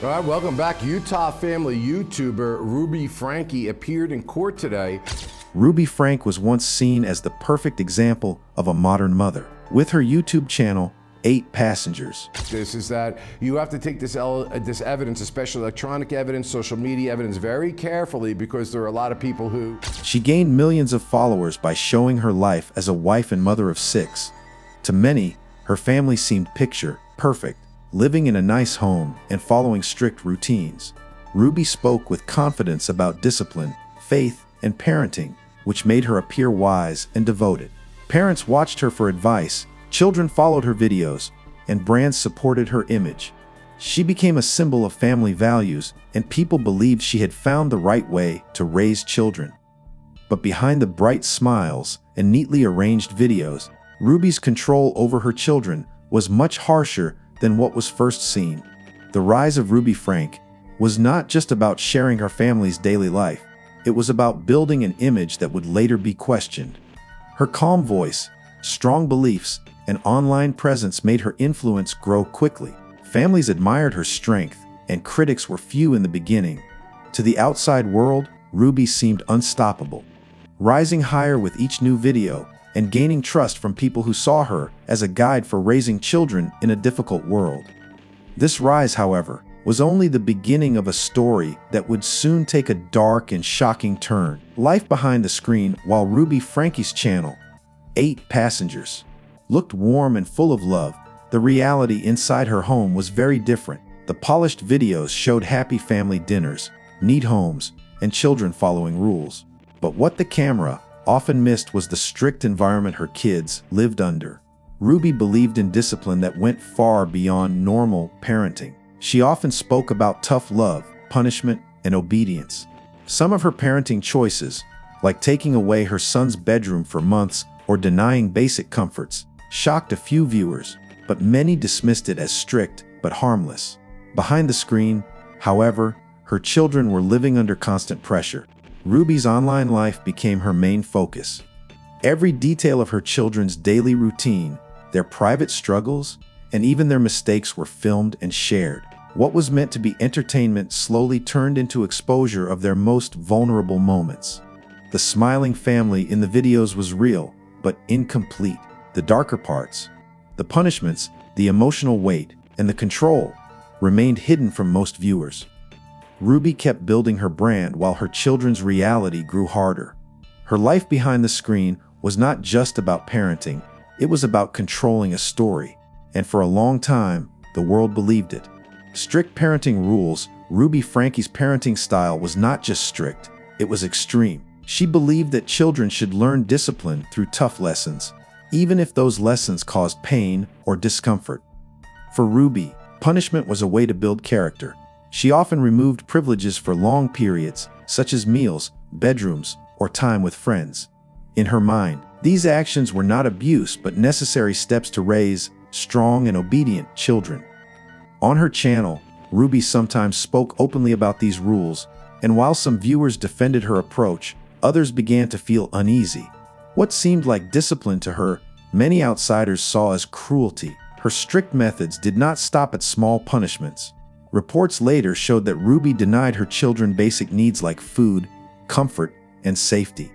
All right, welcome back. Utah family YouTuber Ruby Franke appeared in court today. Ruby Franke was once seen as the perfect example of a modern mother. With her YouTube channel, 8 Passengers. This is that you have to take this evidence, especially electronic evidence, social media evidence, very carefully, because there are a lot of people who... She gained millions of followers by showing her life as a wife and mother of 6. To many, her family seemed picture perfect, living in a nice home and following strict routines. Ruby spoke with confidence about discipline, faith, and parenting, which made her appear wise and devoted. Parents watched her for advice, children followed her videos, and brands supported her image. She became a symbol of family values, and people believed she had found the right way to raise children. But behind the bright smiles and neatly arranged videos, Ruby's control over her children was much harsher than what was first seen. The rise of Ruby Franke was not just about sharing her family's daily life. It was about building an image that would later be questioned. Her calm voice, strong beliefs, and online presence made her influence grow quickly. Families admired her strength, and critics were few in the beginning. To the outside world, Ruby seemed unstoppable, rising higher with each new video and gaining trust from people who saw her as a guide for raising children in a difficult world. This rise, however, was only the beginning of a story that would soon take a dark and shocking turn. Life behind the screen. While Ruby Franke's channel, 8 Passengers, looked warm and full of love, the reality inside her home was very different. The polished videos showed happy family dinners, neat homes, and children following rules. But what the camera often missed was the strict environment her kids lived under. Ruby believed in discipline that went far beyond normal parenting. She often spoke about tough love, punishment, and obedience. Some of her parenting choices, like taking away her son's bedroom for months or denying basic comforts, shocked a few viewers, but many dismissed it as strict but harmless. Behind the screen, however, her children were living under constant pressure. Ruby's online life became her main focus. Every detail of her children's daily routine, their private struggles, and even their mistakes were filmed and shared. What was meant to be entertainment slowly turned into exposure of their most vulnerable moments. The smiling family in the videos was real, but incomplete. The darker parts, the punishments, the emotional weight, and the control remained hidden from most viewers. Ruby kept building her brand while her children's reality grew harder. Her life behind the screen was not just about parenting, it was about controlling a story. And for a long time, the world believed it. Strict parenting rules. Ruby Franke's parenting style was not just strict, it was extreme. She believed that children should learn discipline through tough lessons, even if those lessons caused pain or discomfort. For Ruby, punishment was a way to build character. She often removed privileges for long periods, such as meals, bedrooms, or time with friends. In her mind, these actions were not abuse but necessary steps to raise strong and obedient children. On her channel, Ruby sometimes spoke openly about these rules, and while some viewers defended her approach, others began to feel uneasy. What seemed like discipline to her, many outsiders saw as cruelty. Her strict methods did not stop at small punishments. Reports later showed that Ruby denied her children basic needs like food, comfort, and safety.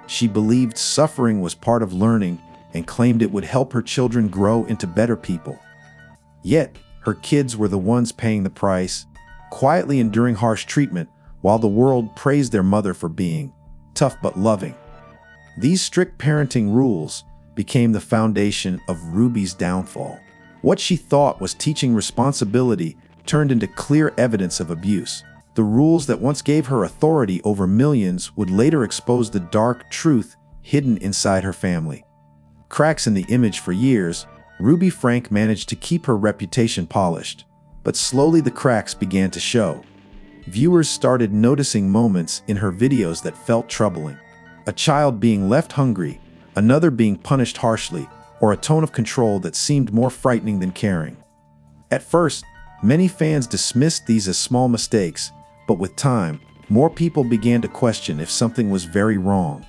She believed suffering was part of learning and claimed it would help her children grow into better people. Yet, her kids were the ones paying the price, quietly enduring harsh treatment while the world praised their mother for being tough but loving. These strict parenting rules became the foundation of Ruby's downfall. What she thought was teaching responsibility turned into clear evidence of abuse. The rules that once gave her authority over millions would later expose the dark truth hidden inside her family. Cracks in the image. For years, Ruby Franke managed to keep her reputation polished, but slowly the cracks began to show. Viewers started noticing moments in her videos that felt troubling. A child being left hungry, another being punished harshly, or a tone of control that seemed more frightening than caring. At first, many fans dismissed these as small mistakes, but with time, more people began to question if something was very wrong.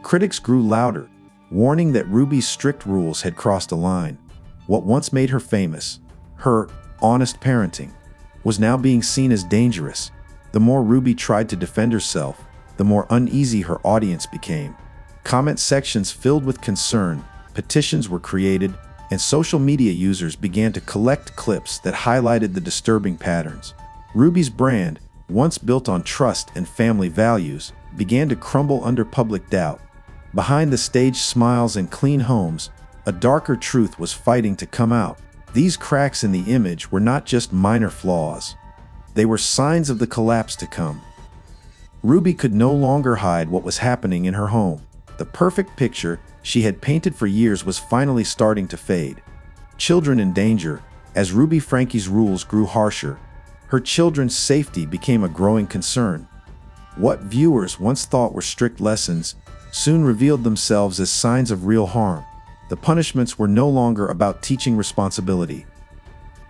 Critics grew louder, warning that Ruby's strict rules had crossed a line. What once made her famous, her honest parenting, was now being seen as dangerous. The more Ruby tried to defend herself, the more uneasy her audience became. Comment sections filled with concern, petitions were created, and social media users began to collect clips that highlighted the disturbing patterns. Ruby's brand, once built on trust and family values, began to crumble under public doubt. Behind the staged smiles and clean homes, a darker truth was fighting to come out. These cracks in the image were not just minor flaws. They were signs of the collapse to come. Ruby could no longer hide what was happening in her home. The perfect picture she had painted for years was finally starting to fade. Children in danger. As Ruby Franke's rules grew harsher, her children's safety became a growing concern. What viewers once thought were strict lessons soon revealed themselves as signs of real harm. The punishments were no longer about teaching responsibility.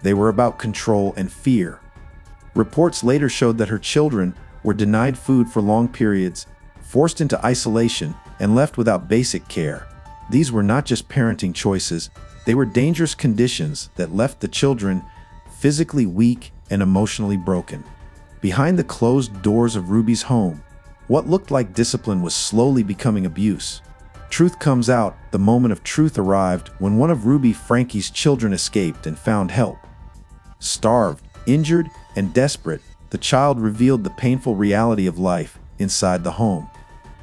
They were about control and fear. Reports later showed that her children were denied food for long periods, forced into isolation, and left without basic care. These were not just parenting choices, they were dangerous conditions that left the children physically weak and emotionally broken. Behind the closed doors of Ruby's home, what looked like discipline was slowly becoming abuse. Truth comes out. The moment of truth arrived when one of Ruby Franke's children escaped and found help. Starved, injured, and desperate, the child revealed the painful reality of life inside the home.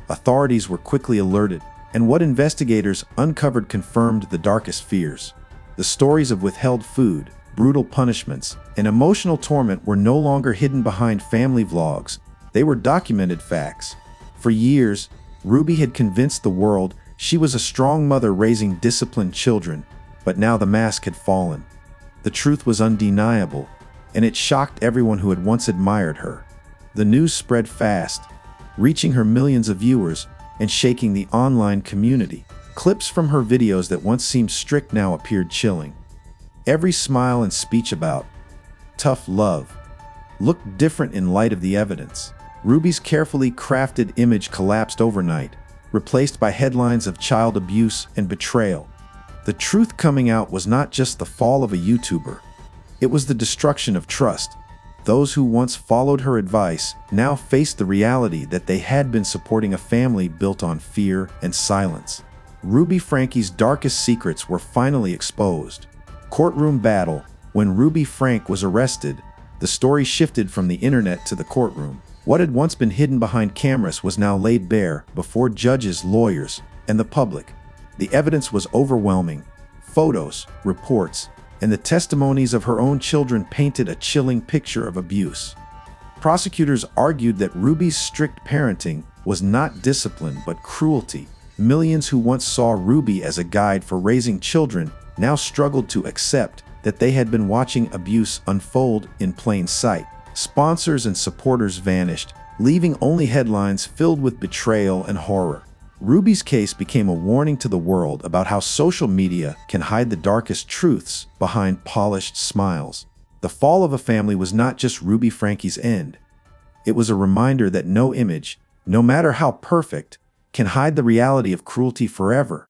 Authorities were quickly alerted, and what investigators uncovered confirmed the darkest fears. The stories of withheld food, brutal punishments, and emotional torment were no longer hidden behind family vlogs. They were documented facts. For years, Ruby had convinced the world she was a strong mother raising disciplined children, but now the mask had fallen. The truth was undeniable, and it shocked everyone who had once admired her. The news spread fast, reaching her millions of viewers and shaking the online community. Clips from her videos that once seemed strict now appeared chilling. Every smile and speech about tough love looked different in light of the evidence. Ruby's carefully crafted image collapsed overnight, replaced by headlines of child abuse and betrayal. The truth coming out was not just the fall of a YouTuber. It was the destruction of trust. Those who once followed her advice now faced the reality that they had been supporting a family built on fear and silence. Ruby Franke's darkest secrets were finally exposed. Courtroom battle. When Ruby Franke was arrested, the story shifted from the internet to the courtroom. What had once been hidden behind cameras was now laid bare before judges, lawyers, and the public. The evidence was overwhelming. Photos, reports, and the testimonies of her own children painted a chilling picture of abuse. Prosecutors argued that Ruby's strict parenting was not discipline but cruelty. Millions who once saw Ruby as a guide for raising children now struggled to accept that they had been watching abuse unfold in plain sight. Sponsors and supporters vanished, leaving only headlines filled with betrayal and horror. Ruby's case became a warning to the world about how social media can hide the darkest truths behind polished smiles. The fall of a family was not just Ruby Franke's end. It was a reminder that no image, no matter how perfect, can hide the reality of cruelty forever.